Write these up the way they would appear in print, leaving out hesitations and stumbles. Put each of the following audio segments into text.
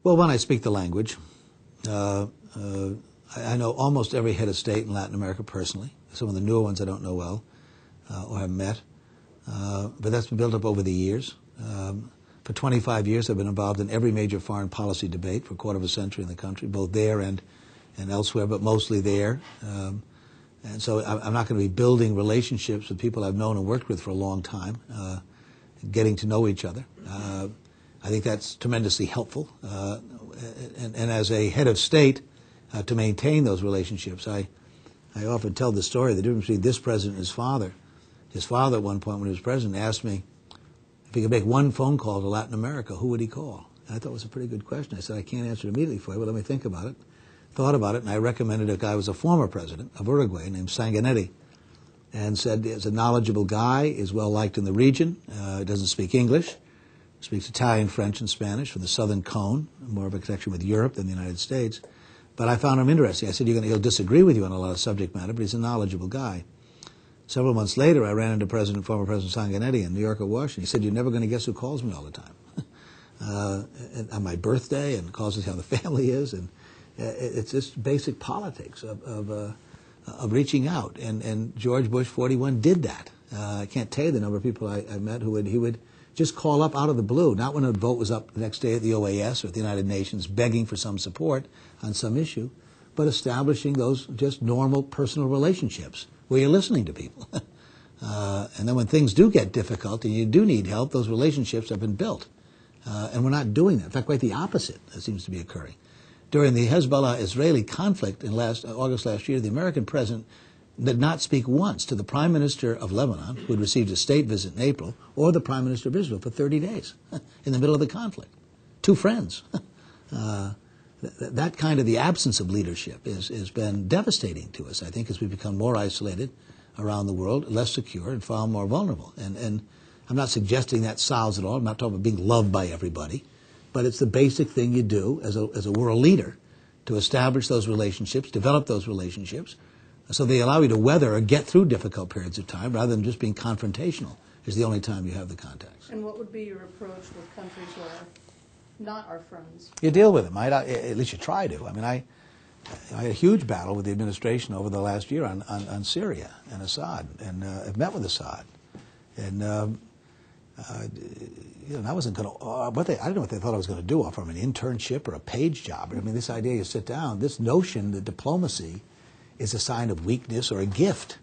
Well, one, I speak the language. I know almost every head of state in Latin America personally. Some of the newer ones I don't know well or have met. But that's been built up over the years. For 25 years, I've been involved in every major foreign policy debate for a quarter of a century in the country, both there and elsewhere, but mostly there. And so I'm not going to be building relationships with people I've known and worked with for a long time, getting to know each other. I think that's tremendously helpful. And as a head of state, to maintain those relationships, I often tell the story, the difference between this president and his father. His father, at one point when he was president, asked me if he could make one phone call to Latin America, who would he call? And I thought it was a pretty good question. I said, I can't answer it immediately for you, but let me think about it. Thought about it, and I recommended a guy who was a former president of Uruguay named Sanguinetti, and said he's a knowledgeable guy, is well-liked in the region, doesn't speak English, speaks Italian, French, and Spanish from the Southern Cone, more of a connection with Europe than the United States. But I found him interesting. I said, he'll disagree with you on a lot of subject matter, but he's a knowledgeable guy. Several months later, I ran into former President Sanguinetti in New York or Washington. He said, you're never going to guess who calls me all the time. On my birthday, and calls us how the family is, and it's just basic politics of reaching out. And George Bush 41 did that. I can't tell you the number of people I met he would just call up out of the blue, not when a vote was up the next day at the OAS or at the United Nations begging for some support on some issue, but establishing those just normal personal relationships where you're listening to people. And then when things do get difficult and you do need help, those relationships have been built. And we're not doing that. In fact, quite the opposite seems to be occurring. During the Hezbollah-Israeli conflict in August last year, the American president did not speak once to the Prime Minister of Lebanon, who had received a state visit in April, or the Prime Minister of Israel for 30 days in the middle of the conflict. Two friends. That kind of the absence of leadership has been devastating to us, I think, as we become more isolated around the world, less secure, and far more vulnerable. And I'm not suggesting that solves it all. I'm not talking about being loved by everybody. But it's the basic thing you do as a world leader to establish those relationships, develop those relationships, so they allow you to weather or get through difficult periods of time rather than just being confrontational is the only time you have the contacts. And what would be your approach with countries who are not our friends? You deal with them. At least you try to. I mean, I had a huge battle with the administration over the last year on Syria and Assad, and I've met with Assad. And I wasn't going to, I don't know what they thought I was going to do, offer them an internship or a page job. I mean, this idea you sit down, this notion that diplomacy is a sign of weakness or a gift.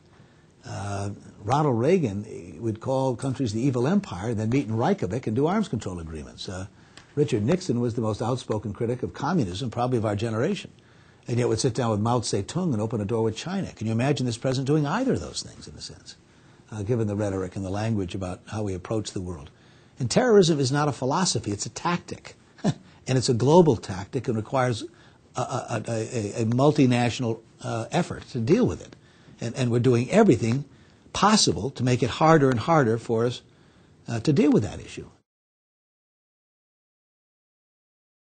Ronald Reagan would call countries the evil empire and then meet in Reykjavik and do arms control agreements. Richard Nixon was the most outspoken critic of communism, probably of our generation, and yet would sit down with Mao Zedong and open a door with China. Can you imagine this president doing either of those things, in a sense, given the rhetoric and the language about how we approach the world? And terrorism is not a philosophy, it's a tactic. And it's a global tactic and requires a multinational effort to deal with it. And we're doing everything possible to make it harder and harder for us to deal with that issue.